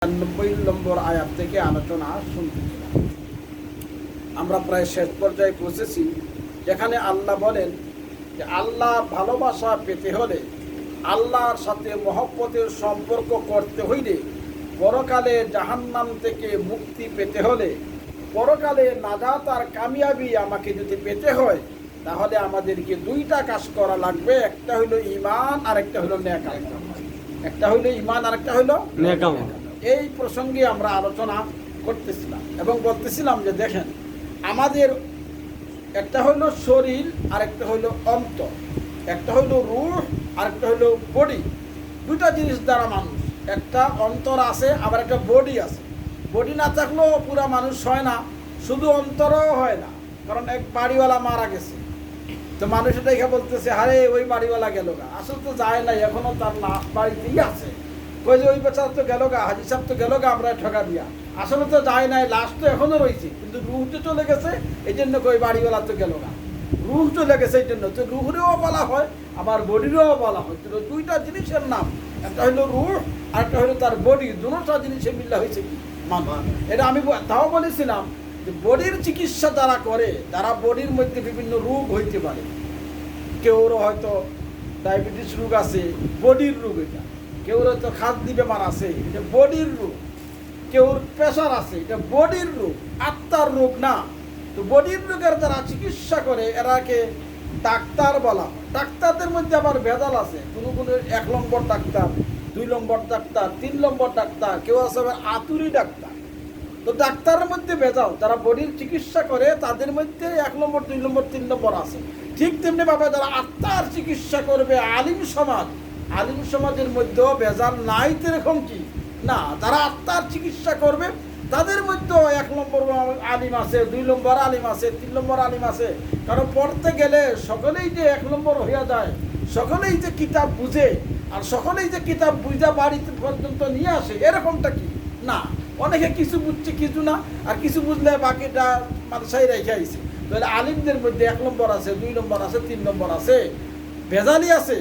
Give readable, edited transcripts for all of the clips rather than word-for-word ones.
৯০ নম্বর আয়াত থেকে আলোচনা শুনতেছিলাম। আমরা প্রায় শেষ পর্যায়ে পৌঁছেছি, যেখানে আল্লাহ বলেন যে আল্লাহর ভালোবাসা পেতে হলে, আল্লাহর সাথে মহব্বতের সম্পর্ক করতে হইলে, পরকালে জাহান্নাম থেকে মুক্তি পেতে হলে, পরকালে নাজাত আর কামিয়াবি আমাকে যদি পেতে হয়, তাহলে আমাদেরকে দুইটা কাজ করা লাগবে। একটা হইল ঈমান আর একটা হইল নেক আমল। একটা হইল ঈমান আর একটা হইল নেক আমল। এই প্রসঙ্গে আমরা আলোচনা করতেছিলাম এবং বলতেছিলাম যে দেখেন, আমাদের একটা হইল শরীর আর একটা হইল অন্তর, একটা হইল রূহ আর একটা হইল বডি। দুইটা জিনিস দ্বারা মানুষ, একটা অন্তর আছে আবার একটা বডি আছে। বডি না থাকলেও পুরা মানুষ হয় না, শুধু অন্তরও হয় না। কারণ এক বাড়িওয়ালা মারা গেছে, তো মানুষ এটা বলতেছে আরে ওই বাড়িওয়ালা গেল গা, আসলে তো যায় নাই, এখনো তার লাশ বাড়িতেই আছে। কই যে ওই বেচারা তো গেল গা, হাজি সাহেব তো গেল গা, আমরা ঠকা দিয়া, আসলে তো যায় নাই, লাশ তো এখনো রয়েছে, কিন্তু রুহ তো চলে গেছে, এই জন্য কই বাড়িওয়ালা তো গেল গা, রুহ চলে গেছে এই জন্য। তো রুহরেও বলা হয় আবার বডিরও বলা হয়। তো দুইটা জিনিসের নাম, একটা হইলো রুহ আর একটা হইলো তার বডি। দুটো জিনিসে মিল্লা হয়েছে কি মানুষ। এটা আমি তাও বলেছিলাম যে বডির চিকিৎসা যারা করে, তারা বডির মধ্যে বিভিন্ন রোগ হইতে পারে। কেউর হয়তো ডায়াবেটিস রোগ আছে, বডির রোগ এটা। কেউর হয়তো খাদ্যি বেমার আছে, এটা বডির রোগ। কেউর প্রেশার আছে, এটা বডির রোগ, আত্মার রোগ না। তো বডির রোগের যারা চিকিৎসা করে এরাকে ডাক্তার বলা হয়। ডাক্তারদের মধ্যে আবার ভেজাল আছে, কোনো 1 নম্বর ডাক্তার, 2 নম্বর ডাক্তার, 3 নম্বর ডাক্তার, কেউ আছে আবার আতুরি ডাক্তার। তো ডাক্তারের মধ্যে ভেজাল, যারা বডির চিকিৎসা করে তাদের মধ্যে 1 নম্বর, 2 নম্বর, 3 নম্বর আছে। ঠিক তেমনি ভাবে যারা আত্মার চিকিৎসা করবে, আলিম সমাজ, আলিম সমাজের মধ্যেও ভেজাল নাই। এরকম কি না, যারা আত্মার চিকিৎসা করবে তাদের মধ্যেও 1 নম্বর আলিম আছে, 2 নম্বর আলিম আছে, 3 নম্বর আলিম আছে। কারণ পড়তে গেলে সকলেই যে 1 নম্বর হইয়া যায়, সকলেই যে কিতাব বুঝে আর সকলেই যে কিতাব বুঝা বাড়িতে পর্যন্ত নিয়ে আসে, এরকমটা কি না। অনেকে কিছু বুঝছে, কিছু না, আর কিছু বুঝলে বাকিটা মাদ্রাসায় রেখে আইছে। তাহলে আলিমদের মধ্যে 1 নম্বর আছে, 2 নম্বর আছে, 3 নম্বর আছে, ভেজালি আছে।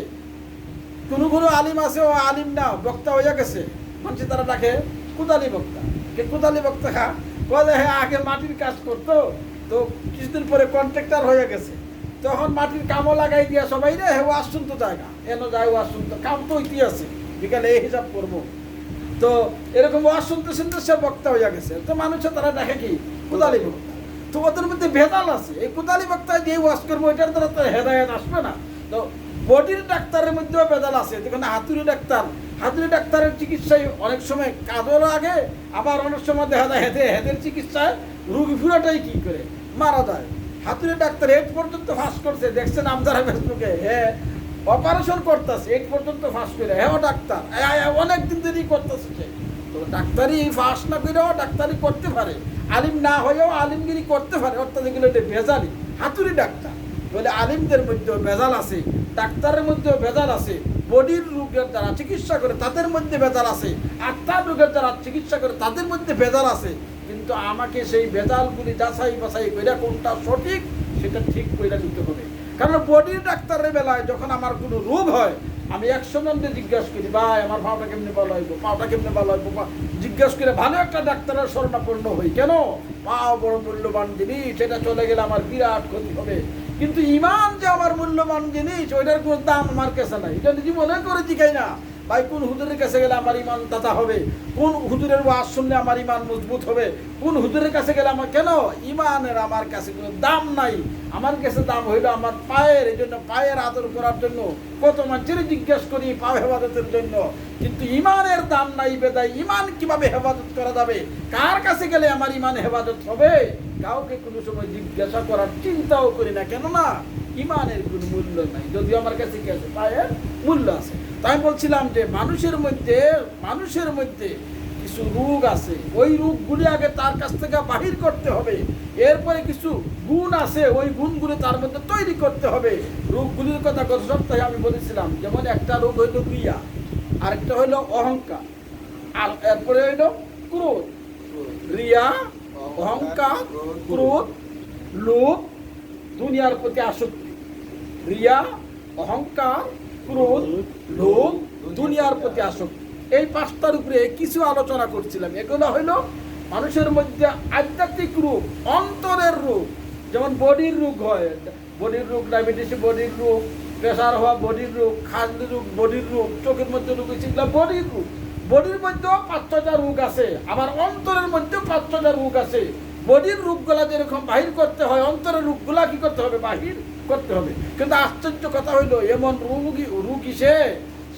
কোনো কোনো আলিম আছে ও আলিম না, বক্তা হইয়া গেছে, মানুষ তারা ডাকে কুদালি বক্তা। কুদালি বক্তা বলে হ্যাঁ আগে মাটির কাজ করতো, তো কিছুদিন পরে কন্ট্রাক্টর হয়ে গেছে, তখন মাটির কামও লাগাই দিয়া সবাই রে হ্যাঁ ওয়াজ শুনতে যায় না, এনো যায় ওয়াজ শুনতো, কাম তো ইতি আছে, বিকালে এই হিসাব করবো। তো এরকম ওয়াজ শুনতে শুনতে সে বক্তা হইয়া গেছে, তো মানুষের তারা দেখে কি কুদালি বক্তা। তো ওদের মধ্যে ভেজাল আছে। এই কুদালি বক্তা যে ওয়াজ করবো এটার দ্বারা তো হেদায়েত আসবে না। তো বডির ডাক্তারের মধ্যেও ভেজাল আছে। যেখানে হাতুড়ি ডাক্তার, হাতুড়ি ডাক্তারের চিকিৎসায় অনেক সময় কাজের আগে, আবার অনেক সময় দেখা যায় হেদের চিকিৎসায় রুগী পুরাটাই কি করে মারা যায়। হাতুড়ি ডাক্তার হেড পর্যন্ত ফাঁস করছে, দেখছেন আমজারা ফেসবুকে, হ্যাঁ অপারেশন করতেছে, এই পর্যন্ত ফাঁস করে, হ্যাঁ ডাক্তার অনেক দিন দেরি করতেছে। তো ডাক্তারি ফাঁস না করেও ডাক্তারি করতে পারে, আলিম না হয়েও আলিমগিরি করতে পারে, অর্থাৎ এগুলো ভেজালি হাতুড়ি ডাক্তার। বলে আলিমদের মধ্যেও ভেজাল আছে, ডাক্তারের মধ্যেও ভেজাল আছে, বডির রোগের যারা চিকিৎসা করে তাদের মধ্যে ভেজাল আছে, আত্মার রোগের যারা চিকিৎসা করে তাদের মধ্যে ভেজাল আছে। কিন্তু আমাকে সেই ভেজালগুলি যাচাই বাছাই করে কোনটা সঠিক সেটা ঠিক করে নিতে হবে। কারণ বডির ডাক্তারের বেলায় যখন আমার কোনো রোগ হয়, আমি 100 জনকে জিজ্ঞাসা করি ভাই আমার পাওটা কেমনি ভালো হইব, পাওটা কেমনি ভালো হইব, জিজ্ঞাসা করে ভালো একটা ডাক্তারের শরণাপন্ন হই। কেন? পাও বড় মূল্যবান জিনিস, সেটা চলে গেলে আমার বিরাট ক্ষতি হবে। কিন্তু ইমান যে আমার মূল্যবান জিনিস, ওইটার কোনো দাম আমার কাছে নাই। এটা নিজে মনে করে জিগাই না ভাই কোন হুজুরের কাছে গেলে আমার ইমান তাজা হবে, কোন হুজুরের ওয়াজ শুনলে আমার ইমান মজবুত হবে, কোন হুজুরের কাছে গেলে আমার, কেন ইমানের আমার কাছে কোনো দাম নাই। আমার কাছে দাম হইল আমার পায়ের, এই জন্য পায়ের আদর করার জন্য কত মানুষের জিজ্ঞেস করি পাও হেফাজতের জন্য। কিন্তু ইমানের দাম নাই বেদায় ইমান কিভাবে হেফাজত করা যাবে, কার কাছে গেলে আমার ইমান হেফাজত হবে, কাউকে কোনো সময় জিজ্ঞাসা করার চিন্তাও করি না। কেননা ইমানের কোনো মূল্য নাই, যদিও আমার কাছে কি আছে, পায়ের মূল্য আছে। তাই বলছিলাম যে মানুষের মধ্যে কিছু রোগ আছে, ওই রোগগুলি আগে তার কাছ থেকে বাহির করতে হবে। এরপরে কিছু গুণ আছে, ওই গুণগুলি তার মধ্যে তৈরি করতে হবে। রোগগুলির কথা গত সপ্তাহে আমি বলেছিলাম, যেমন একটা রোগ হইল রিয়া, আরেকটা হইল অহংকার, আর এরপরে হইল ক্রোধ। রিয়া, অহংকার, ক্রোধ, লোভ, দুনিয়ার প্রতি আসক্তি। রিয়া, অহংকার, ক্রোধ, লোভ, দুনিয়ার প্রতি আসক্তি। এই 5টার উপরে কিছু আলোচনা করছিলাম। এগুলো হইল মানুষের মধ্যে আধ্যাত্মিক রোগ, অন্তরের রোগ। যেমন বডির রোগ হয়, বডির রোগ, ডায়াবেটিস বডির রোগ, প্রেশার হওয়া বডির রোগ, খাদ্য রোগ বডির রোগ, চোখের মধ্যে রোগ হয়েছে এগুলো বডির রোগ। বডির মধ্যেও 5-6টা রোগ আছে, আবার অন্তরের মধ্যেও 5-6টা রোগ আছে। বডির রোগগুলা যেরকম বাহির করতে হয়, অন্তরের রোগগুলা কি করতে হবে? বাহির করতে হবে। কিন্তু আশ্চর্য কথা হইলো, এমন রোগী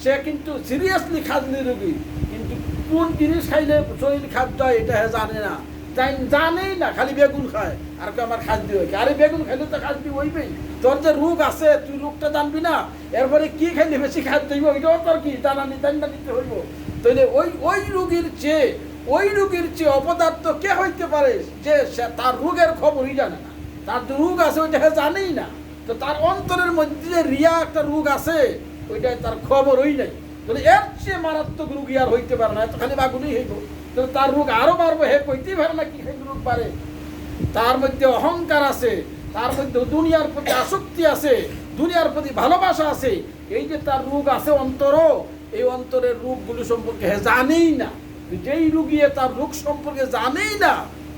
সে কিন্তু সিরিয়াসলি খাদ্য রোগী, কিন্তু কোন জিনিস খাইলে শরীর খাদ্য হয় এটা জানে না, জানেই না, খালি বেগুন খায় আর আমার খাদ্য হয়। আরে বেগুন খাইলে তো খাদ্য হইবেই, তোর যে রোগ আছে তুই রোগটা জানবি না, এরপরে কি খাইলে বেশি খাদ্য হইব এটাও তোর কি জানা নিতে হইব। তাহলে ওই রোগীর চেয়ে অপদার্থ কে হইতে পারে যে তার রোগের খবরই জানে না, তার যে রোগ আছে ওইটা জানেই না। তো তার অন্তরের মধ্যে যে রিয়া একটা রোগ আছে ওইটা তার খবরই নাই। তাহলে এর চেয়ে মারাত্মক রোগী আর হইতে পারে না, এত খালি বাগুনই হইব। তাহলে তার রোগ আরো বাড়বো, হে কইতেই পারে না কি রোগ বাড়ে। তার মধ্যে অহংকার আছে, তার মধ্যে দুনিয়ার প্রতি আসক্তি আছে, দুনিয়ার প্রতি ভালোবাসা আছে। এই যে তার রোগ আছে এই অন্তরের রোগগুলো সম্পর্কে জানেই না। যেই রোগী তার রোগ সম্পর্কে জানেই না,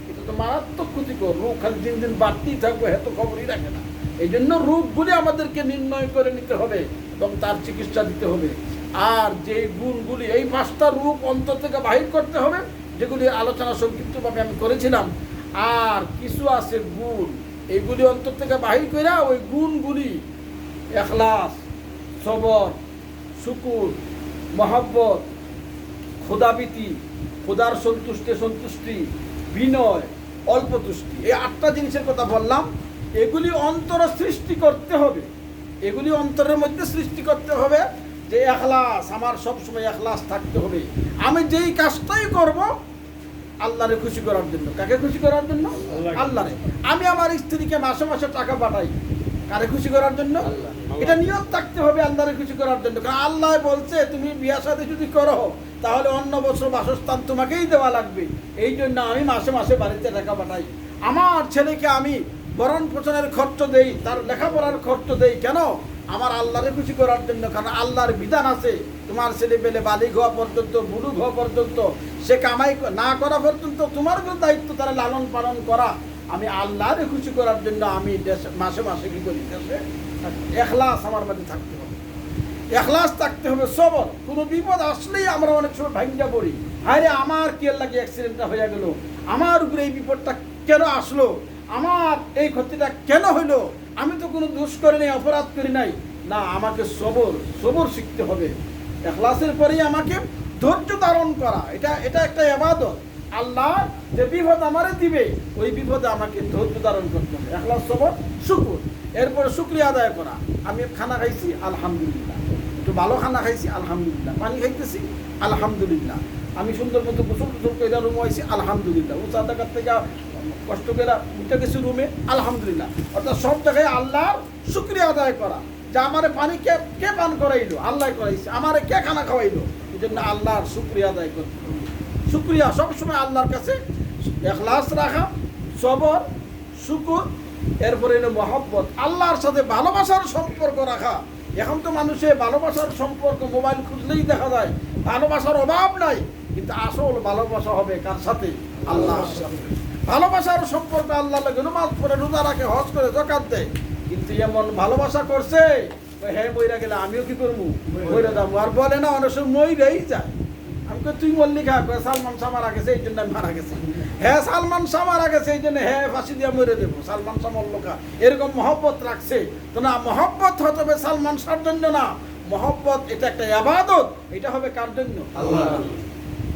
এটা তো মারাত্মক ক্ষতিকর। রোগ খালি দিন দিন বাড়তেই থাকবে, এত খবরই রাখে না। এই জন্য রোগগুলি আমাদেরকে নির্ণয় করে নিতে হবে এবং তার চিকিৎসা দিতে হবে। আর যে গুণগুলি, এই 5টা রোগ অন্তর থেকে বাহির করতে হবে, যেগুলি আলোচনা সংক্ষিপ্তভাবে আমি করেছিলাম। আর কিছু আছে গুণ, এইগুলি অন্তর থেকে বাহির করে ওই গুণগুলি ইখলাস, সবর, শুকুর, মহব্বত, খোদাবীতি, খোদার সন্তুষ্টি, বিনয়, অল্প তুষ্টি, এই 8টা জিনিসের কথা বললাম। এগুলি অন্তরে সৃষ্টি করতে হবে, এগুলি অন্তরের মধ্যে সৃষ্টি করতে হবে। যে ইখলাস, আমার সবসময় ইখলাস থাকতে হবে। আমি যেই কাজটাই করব আল্লাহরে খুশি করার জন্য। কাকে খুশি করার জন্য? আল্লাহরে। আমি আমার স্ত্রীকে মাসে মাসে টাকা পাঠাই কারে খুশি করার জন্য? এটা নিয়ত থাকতে হবে আল্লাহরে খুশি করার জন্য। কারণ আল্লাহ বলছে তুমি বিয়া শাদী যদি করো তাহলে অন্য বছর বাসস্থান তোমাকেই দেওয়া লাগবে। এই জন্য আমি মাসে মাসে বাড়িতে টাকা পাঠাই। আমার ছেলেকে আমি ভরণ পোষণের খরচ দেই, তার লেখাপড়ার খরচ দেই। কেন? আমার আল্লাহরে খুশি করার জন্য। কারণ আল্লাহর বিধান আছে, তোমার ছেলে পেলে বালিগ হওয়া পর্যন্ত, বুলুগ হওয়া পর্যন্ত, সে কামাই না করা পর্যন্ত তোমার দায়িত্ব তারা লালন পালন করা। আমি আল্লাহরে খুশি করার জন্য আমি মাসে মাসে কি করি? ইখলাস আমার মধ্যে থাকতে হবে, ইখলাস থাকতে হবে। সবর, কোনো বিপদ আসলেই আমরা অনেক সময় ভাঙ্গা পড়ি। আরে আমার কি লাগে অ্যাক্সিডেন্টটা হয়ে গেল, আমার উপরে এই বিপদটা কেন আসলো, আমার এই ক্ষতিটা কেন হইলো, আমি তো কোনো দোষ করি নাই, অপরাধ করি নাই। না, আমাকে সবর শিখতে হবে। ইখলাসের পরেই আমাকে ধৈর্য ধারণ করা, এটা একটা ইবাদত। আল্লাহ যে বিপদ আমারে দিবে ওই বিপদে আমাকে ধৈর্য ধারণ করতে হবে। ইখলাস, সবর, শুকর। এরপরে শুকরিয়া আদায় করা। আমি খানা খাইছি আলহামদুলিল্লাহ, একটু ভালো খানা খাইছি আলহামদুলিল্লাহ, পানি খাইতেছি আলহামদুলিল্লাহ, আমি সুন্দর মতো গোসল করে রুমে আইছি আলহামদুলিল্লাহ, উঁচা জায়গার থেকে কষ্ট করে উঠে গেছি রুমে আলহামদুলিল্লাহ। অর্থাৎ সব জায়গায় আল্লাহর শুকরিয়া আদায় করা। যে আমারে পানি কে পান করাইলো? আল্লাহ করাইছে। আমারে কে খানা খাওয়াইলো? এই জন্য আল্লাহর শুকরিয়া আদায় করতে হবে। শুকরিয়া সবসময় আল্লাহর কাছে, ইখলাস রাখা, সবর, শুকুর, এরপরে এলো মহব্বত, আল্লাহর সাথে ভালোবাসার সম্পর্ক রাখা। এখন তো মানুষের ভালোবাসার সম্পর্ক মোবাইল খুঁজলেই দেখা যায়, ভালোবাসার অভাব নাই। কিন্তু আসল ভালোবাসা হবে কার সাথে? আল্লাহর সাথে। ভালোবাসার সম্পর্ক আল্লাহ লাগে, নামাজ পড়ে, রোজা রাখে, হজ করে, যাকাত দেয়। কিন্তু এমন ভালোবাসা করছে, হ্যাঁ মইরা গেলে আমিও কি করবো? মইরা যাবো। আর বলে না অনেক সময় মইরাই যায়। আমি তুই মল্লি খা, সালমান শাহ মারা গেছে এই জন্য আমি মারা গেছি। হ্যাঁ সালমান শাহ মারা গেছে এই জন্য হ্যাঁ ফাঁসি দিয়ে মরে দেবো, সালমান শাহ মল্লকা। এরকম মহব্বত রাখছে তো না, মহব্বত হতে হবে সালমান শাহর জন্য না। মহব্বত এটা একটা ইবাদত, এটা হবে কার জন্য? আল্লাহ।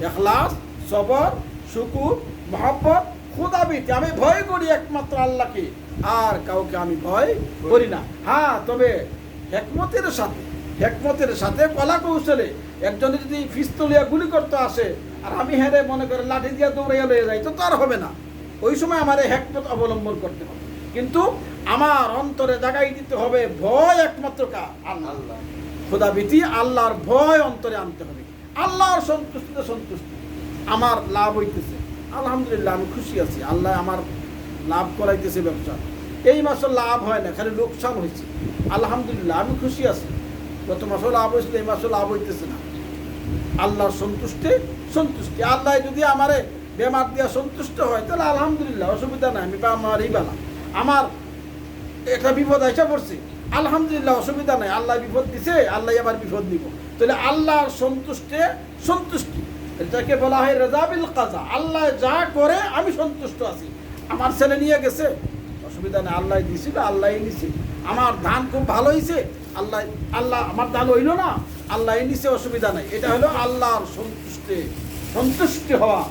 ইখলাস, সবর, শুকুর, মহব্বত, খোদাবীতি। আমি ভয় করি একমাত্র আল্লাহকে, আর কাউকে আমি ভয় করি না। হ্যাঁ, তবে হেকমতের সাথে কলা কৌশলে একজনে যদি পিস্তলিয়া গুলি করতে আসে আর আমি হেরে মনে করে লাঠি দিয়া দৌড়াইয়া লয়ে যাই, তো তার হবে না। ওই সময় আমার হেকমত অবলম্বন করতে হবে। কিন্তু আমার অন্তরে জাগাই দিতে হবে ভয় একমাত্র কার? আল্লাহ। খোদাবীতি, আল্লাহর ভয় অন্তরে আনতে হবে। আল্লাহর সন্তুষ্টি আমার লাভ হইতেছে আলহামদুলিল্লাহ, আমি খুশি আছি, আল্লাহ আমার লাভ করাইতেছে। ব্যবসা এই মাসে লাভ হয় না, খালি লোকসান হয়েছে, আলহামদুলিল্লাহ আমি খুশি আছি। গত মাসেও লাভ হয়েছিল, এই মাসেও লাভ হইতেছে না, আল্লাহর সন্তুষ্টি। আল্লাহ যদি আমারে বেমার দিয়া সন্তুষ্ট হয় তাহলে আলহামদুলিল্লাহ, অসুবিধা নাই, আমি আমার এই বেলা আমার একটা বিপদ আইসা পড়ছে, আলহামদুলিল্লাহ, অসুবিধা নাই, আল্লাহ বিপদ দিছে, আল্লাহ আবার বিপদ দিব। তাহলে আল্লাহর সন্তুষ্টি, এটাকে বলা হয় রেজাবিল কাজা। আল্লাহ যা করে আমি সন্তুষ্ট আছি। আমার ছেলে নিয়ে গেছে, অসুবিধা নেই, আল্লাহ দিছিল, আল্লাহ নিছে। আমার ধান খুব ভালো হয়েছে, আল্লাহ আমার ধান হইল না, আল্লাহ নিছে, অসুবিধা নাই। এটা হলো আল্লাহর সন্তুষ্টি হওয়া,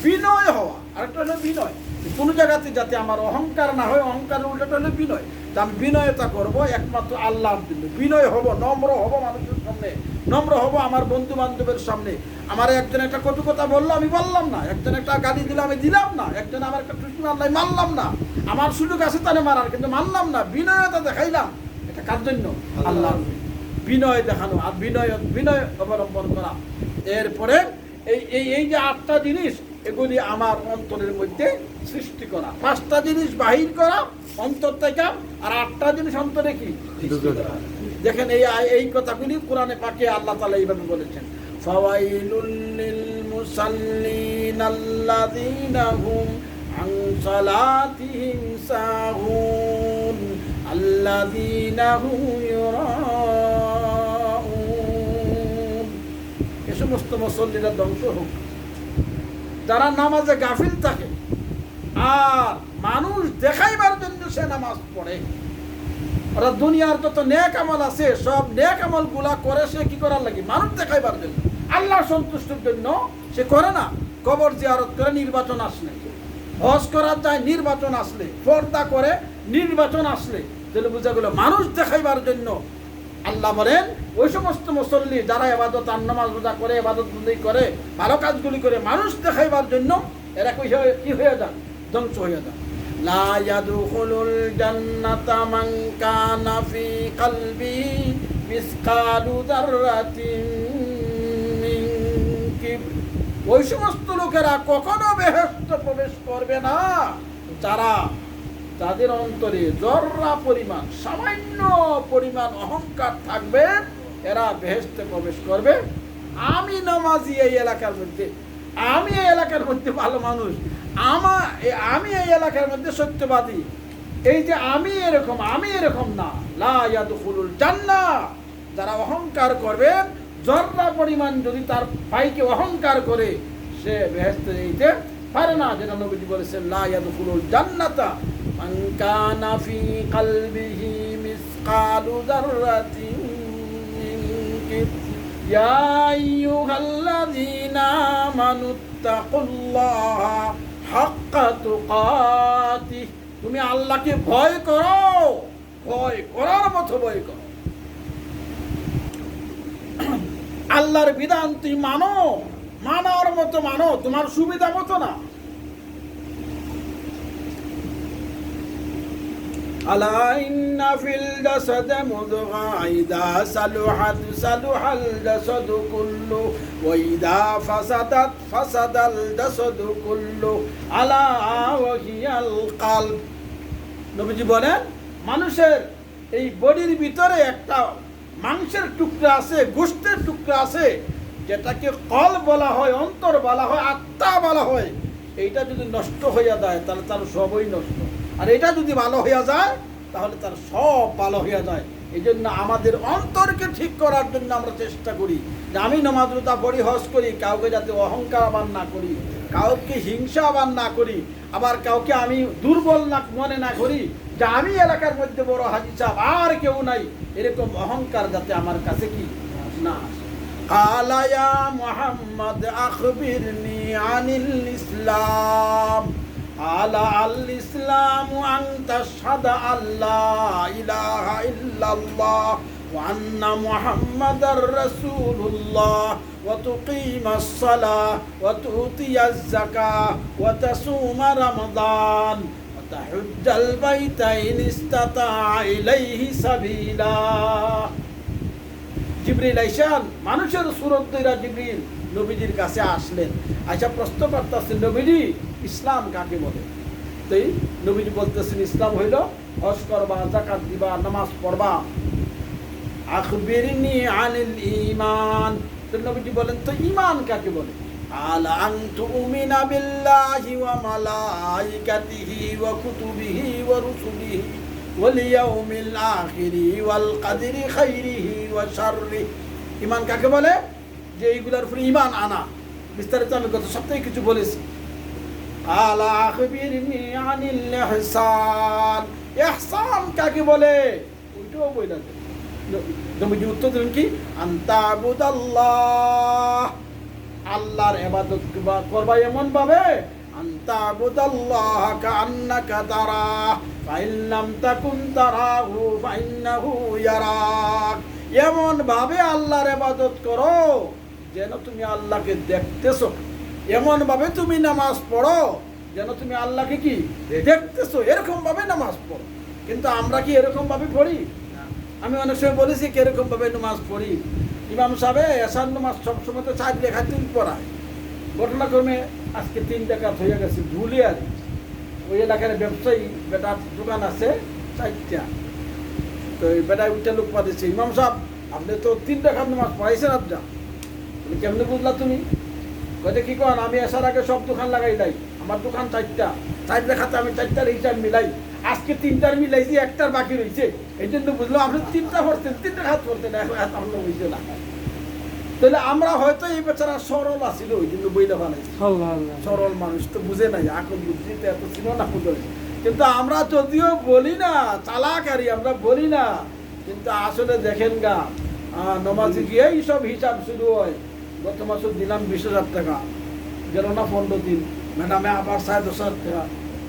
বিনয় হওয়া। আরেকটা হলো বিনয়, কোনো জায়গাতে যাতে আমার অহংকার না হয়, অহংকারের উল্টাটা হলো বিনয়। আমি বিনয়তা করব একমাত্র আল্লাহর জন্য। বিনয় হব, নম্র হব মানুষের সামনে, নম্র হব আমার বন্ধু বান্ধবের সামনে। আমার একজন একটা কটু কথা বললো, আমি বললাম না। একজন একটা গালি দিল, আমি দিলাম না। একজন আমার একটা টুসি মারল, মারলাম না। আমার সুযোগ আছে তাহলে মারার, কিন্তু মানলাম না। বিনয়তা দেখাইলাম, এটা কার জন্য? আল্লাহর। বিনয় দেখানো আর বিনয় অবলম্বন করা। এরপরে এই যে 8টা জিনিস, এগুলি আমার অন্তরের মধ্যে সৃষ্টি করা। 5টা জিনিস বাহির করা অন্তর থেকে, আর 8টা জিনিস অন্তরে কি? দেখেন এই কথাগুলি কোরআনে পাকে আল্লাহ তাআলা এইভাবে বলেছেন, ফাওয়াইলুল লিল মুসাল্লিন আল্লাযীনা হুম আন সালাতিহিম সাহুন আল্লাযীনা হুম ইউরাউন। এই সমস্ত মুসল্লিরা ধ্বংস হোক যারা নামাজে গাফিল থাকে আর মানুষ দেখাইবার জন্য সে নামাজ পড়ে। ওরা দুনিয়ার যত নেক আমল আছে সব নেক আমল গুলা করে সে কি করার লাগে? মানুষ দেখাইবার জন্য, আল্লাহ সন্তুষ্টির জন্য সে করে না। কবর জিয়ারত করে নির্বাচন আসলে, হজ করা যায় নির্বাচন আসলে, পর্দা করে নির্বাচন আসলে, তাহলে বোঝা গেল মানুষ দেখাইবার জন্য। আল্লাহ বলেন ওই সমস্ত মুসল্লি যারা ইবাদত আর নামাজ রোজা করে, ইবাদত বন্দেগী করে, ভালো কাজগুলি করে মানুষ দেখাইবার জন্য, এরা কি হয়ে যায়? ধ্বংস হয়ে যায়। লা ইয়াদখুলুল জান্নাতা মান কানা ফি কলবিহি মিসকালু যাররাতিন মিন কিবর। ওই সমস্ত লোকেরা কখনো বেহেশতে প্রবেশ করবে না যাদের অন্তরে জররা পরিমাণ, সামান্য পরিমাণ অহংকার থাকবে, এরা বেহেশতে প্রবেশ করবে। আমি নামাজি এই এলাকার মধ্যে, আমি এই এলাকার মধ্যে ভালো মানুষ, আমি এই এলাকার মধ্যে সত্যবাদী, এই যে আমি এরকম না। লা ইয়াদখুলুল জান্নাহ, যারা অহংকার করবে, জররা পরিমাণ যদি তার ভাইকে অহংকার করে, সে বেহেশতে যেতে পারে না। যেটা নবীজি বলেছেন, লা ইয়াদখুলুল জান্নাতা মান কানা ফি কলবিহি মিসকালু যাররাতিন মিন কিবর। ইয়া আইয়ুহাল্লাযীনা আমানুত্তাকুল্লাহা হাক্কা তুকাতিহ। তুমি আল্লাহকে ভয় করো, ভয় করার মতো ভয় করো। আল্লাহর বিধান তুই মানার মতো মানো, তোমার সুবিধা মতো না। আলা ইন্না ফিল জাসাদি মুদগা ইযা সালুহাত সালুহাল জাসাদু কুল্লু ওয়া ইযা ফাসাদাত ফাসাদাল জাসাদু কুল্লু আলা ওয়া হিয়াল কলব। নবীজি বলেন, মানুষের এই বডির ভিতরে একটা মাংসের টুকরা আছে, গোশতের টুকরা আছে, যেটাকে কলব বলা হয়, অন্তর বলা হয়, আত্মা বলা হয়। এইটা যদি নষ্ট হইয়া যায় তাহলে তার সবই নষ্ট, আর এটা যদি ভালো হইয়া যায় তাহলে তার সব ভালো হইয়া যায়। এই জন্য আমাদের অন্তরকে ঠিক করার জন্য আমরা চেষ্টা করি যে আমি নামাজ রোজা পড়ি, হজ করি, কাউকে যাতে অহংকার আবার না করি, কাউকে হিংসা আবার না করি, আবার কাউকে আমি দুর্বল না মনে না করি যে আমি এলাকার মধ্যে বড় হাজী সাহেব আর কেউ নাই, এরকম অহংকার যাতে আমার কাছে কি না আসে। ক্বালা ইয়া মুহাম্মদ আখবিরনি আনিল ইসলাম। ক্বালা আল ইসলামু আন তাশহাদা আল্লা ইলাহা ইল্লাল্লাহ ওয়া আন্না মুহাম্মাদার রাসূলুল্লাহ ওয়া তুকিমাস সালাহ ওয়া তুতিয়াজ যাকাহ ওয়া তাসুমা রমাদান ওয়া তাহুজ্জাল বাইতা ইন ইসতাতা ইলাইহি সাবিলা। জিবরিল আইসান মানুষের সুরত ধইরা জিবরিল নবীজির কাছে আসলেন, আইসা প্রশ্ন করতেছেন, নবীজি ইসলাম কাকে বলে? তাই নবীজি বলতেছেন, ইসলাম হইল হজ করবা, যাকাত দিবা, নামাজ পড়বা। আখবিরনি আনিল ঈমান, তো নবীজি বলেন তো ঈমান কাকে বলে? আলা আন তুমিনা বিল্লাহি ওয়া মালাইকাতিহি ওয়া কুতুবিহি ওয়া রুসুলিহি ওয়াল ইয়াউমিল আখিরি ওয়াল কদরি খাইরিহি ওয়া শাররিহি। ঈমান কাকে বলে? যে এইগুলোর উপরে ঈমান আনা। বিস্তারিত আমি গত সপ্তাহে কিছু বলেছি। আলা আখবিরনি আনিল ইহসান, ইহসান কাকে বলে? ওইটাও বইলা দেন। নবীজি উত্তর দিলেন কি? আনতাবুদাল্লাহ, আল্লাহর ইবাদত করবা এমন ভাবে, আনতাবুদাল্লাহ কাআন্নাকা তারাহ ফাইন লাম তাকুন তারাহু ফাইন্নাহু ইয়ারাক। এমন ভাবে আল্লাহর ইবাদত করো যেন তুমি আল্লাহকে দেখতেছো। এমন ভাবে তুমি নামাজ পড়ো যেন তুমি আল্লাহকে কি দেখতেছো, এরকম ভাবে নামাজ পড়ো। কিন্তু আমরা কি এরকম ভাবে পড়ি? আমি অনেক সময় বলেছি কিরকম ভাবে নামাজ পড়ি। ইমাম সাহেব এসার নামাজ সবসময় তো 4 রেখাত পড়ায়। ঘটনাক্রমে আজকে 3 ডাকাত হয়ে গেছে ধুলিয়ার। ওই এলাকার ব্যবসায়ী বেটার দোকান আছে 4টা। তো এই বেটায় উঠে লোক পাঠিয়েছে, ইমাম সাহেব আপনি তো 3 ডাকাত নামাজ পড়াইছেন আপনি। কেমনে বুঝলা তুমি? কয়ে কি কন, আমি আসার আগে সব দোকান লাগাই নাই, আমার দোকান 4টা, 4 রেখাতে আমি 4টার হিসাব মিলাই, আজকে 3টার মিলাইছি, 1টার বাকি রয়েছে, এই জন্য বুঝলাম আপনি 3টা পড়তেন, 3টা হাত পড়তেন, আমরা বুঝতে না। তাহলে আমরা হয়তো এই বেচারা সরল আছিল, ওই জন্য বইটা বানাইছি। সরল মানুষ তো বুঝে নাই, আকল বুদ্ধি তো এত ছিল না। কিন্তু আমরা যদিও বলি না চালাকারী, আমরা বলি না, কিন্তু আসলে দেখেন গা নমাজে গিয়েই সব হিসাব শুরু হয়। গত মাসে দিলাম 20,000 টাকা, গেল না 15 দিন, ম্যাডামে আবার 10,500 টাকা।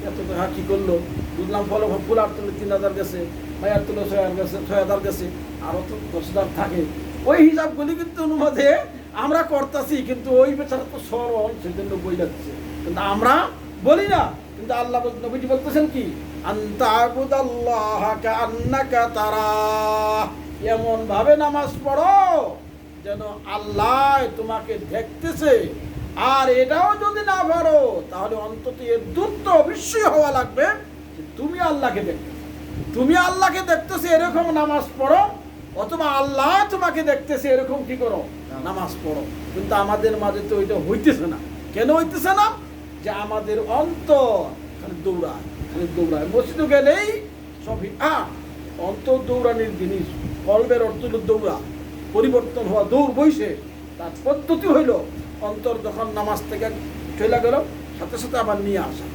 এত টাকা কী করলো বুঝলাম। ফলো ফুলার তুলে 3,000 গেছে, ভাইয়ার তুলে 6,000 গেছে, 6,000 গেছে, আরও তো 10,000 থাকে। ওই হিসাবগুলি কিন্তু অনুমাদে আমরা করতেছি, কিন্তু ওই বেচারা তো সরল, সেজন্য বই যাচ্ছে। কিন্তু আমরা বলি না। কিন্তু আল্লাহ নবীজি বলতেছেন কি? আনতাবুদাল্লাহ কাআন্নাকা তারাহ, এমন ভাবে নামাজ পড়ো যেন আল্লাহ তোমাকে দেখতেছে। আর এটাও যদি না পারো তাহলে অন্তত এর দূরত্ব অবশ্যই হওয়া লাগবে যে তুমি আল্লাহকে দেখতেছো। তুমি আল্লাহকে দেখতেছো এরকম নামাজ পড়ো, অথবা আল্লাহ তোমাকে দেখতেছে এরকম কি করো, নামাজ পড়ো। কিন্তু আমাদের মাঝে তো ওইটা হইতেছে না। কেন হইতেছে না? যে আমাদের অন্তর খালি দৌড়ায়, খালি দৌড়ায়। মসজিদে গেলেই সবই অন্তর দৌড়ানির জিনিস। কলবের অর্থ হলো দৌড়া, পরিবর্তন হওয়া, দৌড় বইছে। তার পদ্ধতি হইল অন্তর যখন নামাজ থেকে চলে গেল সাথে সাথে আবার নিয়ে আসা,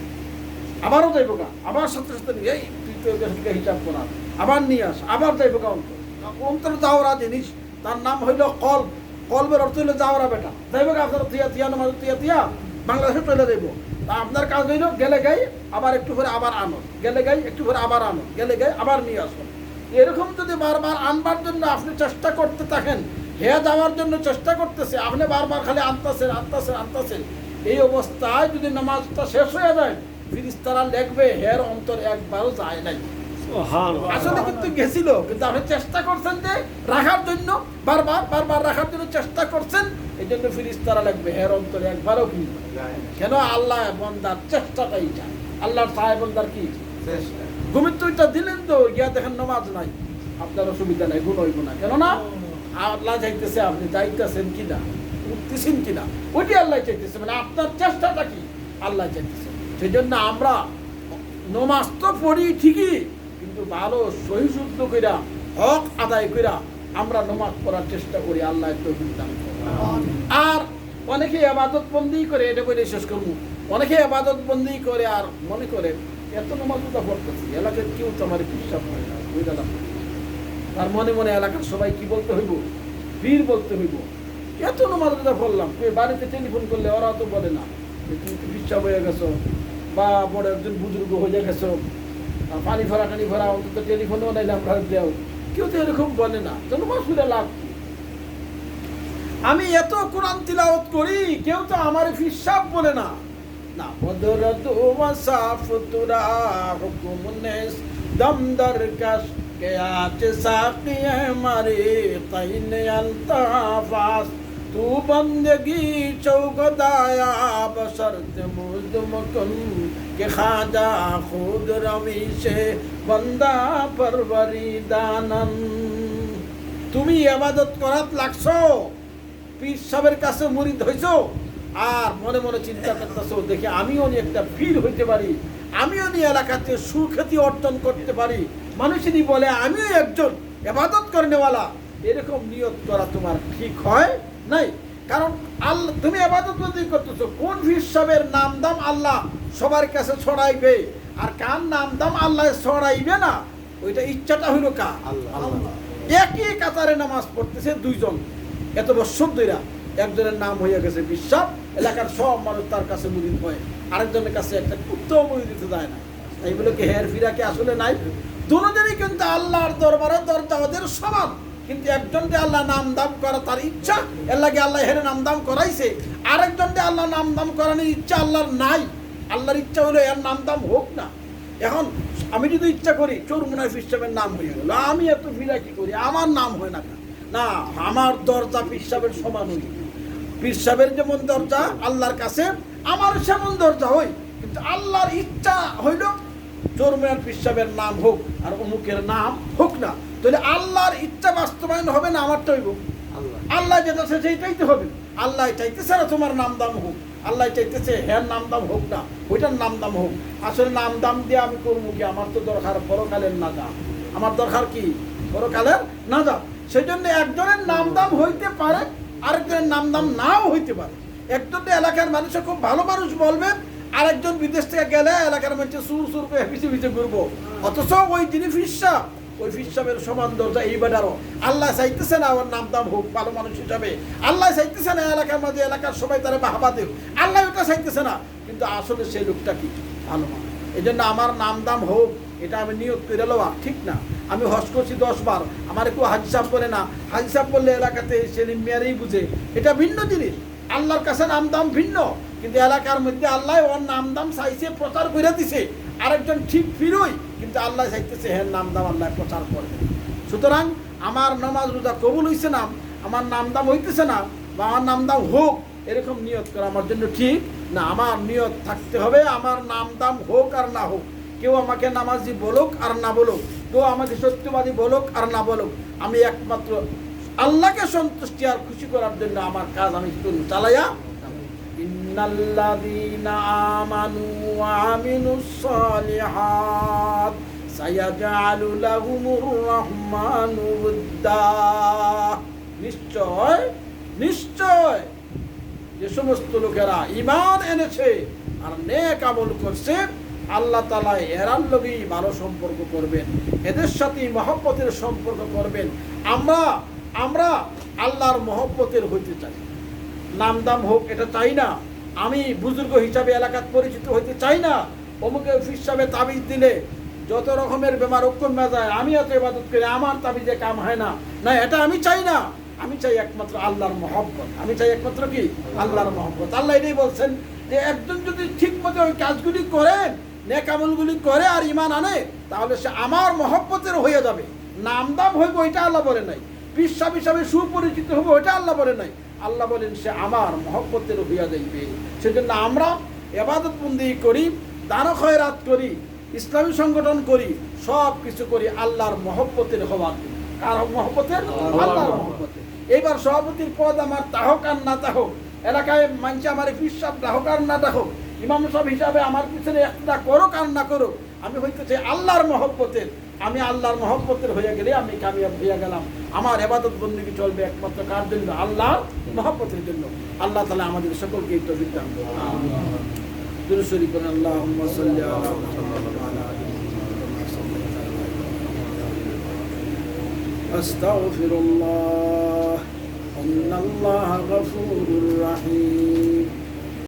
আবারও যাইব গা, আবার সাথে সাথে এই হিসাব করা, আবার নিয়ে আসা, আবার যাইব গা। অন্তর যাওয়ারা জিনিস, তার নাম হইল কলব। কলবের অর্থ হইল যাওয়ারা বেটা, যাইব গা আপনার তিয়া তিয়া নামাজ তিয়া তিয়া বাংলাদেশে চলে যাইব। তা আপনার কাজ হইল গেলে গাই আবার একটু করে আবার আনো, গেলে গাই একটু করে আবার আনো, গেলে গাই আবার নিয়ে আসো। এরকম যদি বারবার আনবার জন্য আপনি চেষ্টা করতে থাকেন, হে যাওয়ার জন্য চেষ্টা করতেছে, আপনি বারবার খালি আনতেছেন আনতেছেন আনতেছেন, এই অবস্থায় যদি নামাজটা শেষ হয়ে যায় ফেরেশতারা লিখবে হের অন্তর একবারও যায় নাই। আসলে কিন্তু গেছিল, কিন্তু আপনি চেষ্টা করছেন যে রাখার জন্য, বারবার বারবার রাখার জন্য চেষ্টা করছেন, এই জন্য ফেরেশতারা লিখবে হের অন্তর একবারও কি কেন? আল্লাহ বান্দার চেষ্টাটাই চায়। আল্লাহর সাহেব বান্দার কি চেষ্টা। ঘুমিত্বটা দিলেন তো গিয়া দেখেন নামাজ নাই, আপনার অসুবিধা নাই, গুণ হইব না। কেননা আল্লাহ চাইতেছে আপনি যাইতেছেন কিনা, উঠতেছেন কিনা, ওইটি আল্লাহ চাইতেছে। মানে আপনার চেষ্টাটা কি আল্লাহ চাইতেছে। সেই জন্য আমরা নমাজ তো পড়ি ঠিকই, কিন্তু ভালো সহিশুদ্ধ কইরা হক আদায় কইরা আমরা নমাজ পড়ার চেষ্টা করি। আল্লাহ তৌফিক দান করুন। আর অনেকে ইবাদত বন্দি করে, এটা করে শেষ করবো, অনেকে ইবাদত বন্দি করে আর মনে করে এত নমাজ পড়তেছি, এলাকার কেউ তো আমার বিশ্বাস হয় না, বুঝলাম। তার মনে মনে এলাকার সবাই কি বলতে হইব, বীর বলতে হইব। এত নমাজ পড়লাম, বাড়িতে টেলিফোন করলে ওরা তো বলে না তুমি কি বিশ্বাস হয়ে গেছো, বা বড় একজন বুজুর্গ হয়ে গেছো, পানি ভরা টানি ভরা, অন্তত টেলিফোনেও নাইলে আমরা দেও, কেউ তো এরকম বলে না। তো নমাজ পড়ে লাভ কি? আমি এত কোরআন তিলাওয়াত করি, কেউ তো আমার ফিসাব বলে না। না বদরত ওয়াসাফ তুরা হুকুমনেস দম দরকাশ কে আতে সাকিয়ে মারে তাইনে আলতাফাস তু বন্দগি চৌকদায়া বশরত মুজমকুন কে খাজা খুদ রমিশে বন্দা পরবরি দানন। তুমি ইবাদত করাত লাগছো, পীর সাহেবের কাছে মুরিদ হইছো আর মনে মনে চিন্তা করতেছো দেখি আমিও নি একটা পীর হইতে পারি, আমিও নি এলাকাতে সুখ্যাতি অর্জন করতে পারি, মানুষেরই বলে আমিও একজন ইবাদত করেনেওয়ালা, এরকম নিয়ত করা তোমার ঠিক হয় নাই। কারণ আল্লাহ তুমি ইবাদত বন্দি করতেছো, কোন পীর সাহেবের নাম দাম আল্লাহ সবার কাছে ছড়াইবে আর কার নাম দাম আল্লাহ ছড়াইবে না, ওইটা ইচ্ছাটা হইল কার? আল্লাহ। একই কাতারে নামাজ পড়তেছে দুইজন, এত বছর ধইরা একজনের নাম হইয়া গেছে বিশ্বাস, এলাকার সব মানুষ তার কাছে মুরিদ হয়, আরেকজনের কাছে একটা কুত্তাও মুরিদ দিতে যায় না। তাই বলে কি হের ফিরা কি আসলে নাই? দুজনেরই কিন্তু আল্লাহর দরবারে দরজা ওদের সমান, কিন্তু একজনকে আল্লাহ নাম দাম করা তার ইচ্ছা, এর লাগে আল্লাহ হেরে নাম দাম করাইছে, আরেকজনকে আল্লাহ নাম দাম করানোর ইচ্ছা আল্লাহর নাই। আল্লাহর ইচ্ছা হলো এর নাম দাম হোক না। এখন আমি যদি ইচ্ছা করি চোরমুনার পীর সাহেবের নাম হয়ে গেল, আমি এত ফিরা কি করি, আমার নাম হয় না না, আমার দরজা পীর সাহেবের সমান হই। পীর সাহেবের যেমন দরজা আল্লাহর কাছে, আমার সেমন দরজা হই, কিন্তু আল্লাহর ইচ্ছা হইল চোরমুনার পীর সাহেবের নাম হোক আর অমুকের নাম হোক না। তাহলে আল্লাহর ইচ্ছা বাস্তবায়ন হবে না আমারটা হইব? আল্লাহ যেটা সেইটাই তো হবে। আল্লাহ চাইতেছে না তোমার নাম দাম হোক, আল্লাহ চাইতেছে হ্যাঁ নাম দাম হোক না, ওইটার নাম দাম হোক। আসলে নাম দাম দিয়ে আমি করবো কি? আমার তো দরকার পরকালের না যা, আমার দরকার কি? পরকালের না যা। সেই জন্য একজনের নাম দাম হইতে পারে, আরেকজনের নাম দাম নাও হইতে পারে। একজন এলাকার মানুষে খুব ভালো মানুষ বলবে, আরেকজন বিদেশ থেকে গেলে এলাকার মানুষে সুর সুর করে পিছিয়ে পিছিয়ে ঘুরবো, অথচ ওই যিনি ফিরসা ওই পীর সাহেবের সমান দরজা এই বেটারও। আল্লাহ চাইতেছে না ওর নাম দাম হোক ভালো মানুষ হিসাবে, আল্লাহ চাইতেছে না এলাকার মাঝে এলাকার সবাই তারা বাহবা দেব, আল্লাহ ওটা চাইতেছে না, কিন্তু আসলে সেই লোকটা কি ভালো মানুষ। এই জন্য আমার নাম দাম হোক এটা আমি নিয়ত করে লওয়া ঠিক না। আমি হজ করছি 10 বার, আমার কেউ হাজি সাহেব বলে না, হাজি সাহেব বললে এলাকাতে সেলিম মিয়ারেই বুঝে, এটা ভিন্ন জিনিস। আল্লাহর কাছে নাম দাম ভিন্ন, কিন্তু এলাকার মধ্যে আল্লাহ ওর নাম দাম চাইছে প্রচার করে দিছে, আরেকজন ঠিক ফিরোই, কিন্তু আল্লাহ চাইতেছে হ্যাঁ নাম দাম আল্লাহ প্রচার করবে। সুতরাং আমার নামাজ রোজা কবুল হইছে না, আমার নাম দাম হইতেছে না, বা আমার নাম দাম হোক এরকম নিয়ত করা আমার জন্য ঠিক না। আমার নিয়ত থাকতে হবে আমার নাম দাম হোক আর না হোক, কেউ আমাকে নামাজি বলুক আর না বলুক, কেউ আমাকে সত্যবাদী বলুক আর না বলুক, আমি একমাত্র আল্লাহকে সন্তুষ্টি আর খুশি করার জন্য আমার কাজ আমি চালাইয়া। ইন্নাল্লাযীনা আমানু ওয়া আমিলুস সালিহাত সায়াজআলু লাহুমুর রাহমানু উদ্দা। নিশ্চয় নিশ্চয় যে সমস্ত লোকেরা ঈমান এনেছে আর নেক আমল করছে, আল্লাহ তাআলা এরার লগেই ভালো সম্পর্ক করবেন, এদের সাথে মহব্বতের সম্পর্ক করবেন। আমরা আল্লাহর মহব্বতের হইতে চাই, নাম দাম হোক এটা চাই না। আমি বুজুর্গ হিসাবে এলাকার পরিচিত হইতে চাই না। অমুকে পীর সাহেবে তাবিজ দিলে যত রকমের বেমার কমে যায়, আমি এত ইবাদত করি আমার তাবিজে কাম হয় না, না এটা আমি চাই না। আমি চাই একমাত্র আল্লাহর মহব্বত, আমি চাই একমাত্র কি আল্লাহর মহব্বত। আল্লাহ এটাই বলছেন যে একজন যদি ঠিক মতো ওই কাজগুলি করেন, নেক আমলগুলি করে আর ঈমান আনে, তাহলে সে আমার মহব্বতের হয়ে যাবে। নাম দাম হইব ওইটা আল্লাহ বলে নাই, পীর সাহেব হিসাবে সুপরিচিত হবো ওইটা আল্লাহ বলে নাই, আল্লাহ বলেন সে আমার মহব্বতের হইয়া যাইবে। সেজন্য আমরা ইবাদত বন্দেগী করি, দান খয়রাত করি, ইসলামী সংগঠন করি, সব কিছু করি আল্লাহর মহব্বতের হওয়ার জন্য। কার মহব্বতের? আল্লাহর মহব্বতের। এইবার সভাপতির পদ আমার তাহক আর না তাহক, এলাকায় মানছে আমার পীর সাহেব তাহক আর না তাহক, ইমাম সাহেব হিসাবে আমার পিছনে একটা করুক আর না করুক, আমি হইতে চাই আল্লাহর মহব্বতের। আমি আল্লাহর মহব্বতের হয়ে গেলে আমি কামিয়াব হইয়া গেলাম। আমার ইবাদত বন্দেগী চলবে একমাত্র কার জন্য? আল্লাহর মহব্বতের জন্য। আল্লাহ তাআলা আমাদের সকলকে এই তৌফিক দান করুন। দুরূদ শরীফ পড়ুন। আল্লাহুম্মা সাল্লি আলা মুহাম্মাদ ওয়া আলা আলি মুহাম্মাদ। আস্তাগফিরুল্লাহ, ইন্নাল্লাহা গফুরুর রাহিম।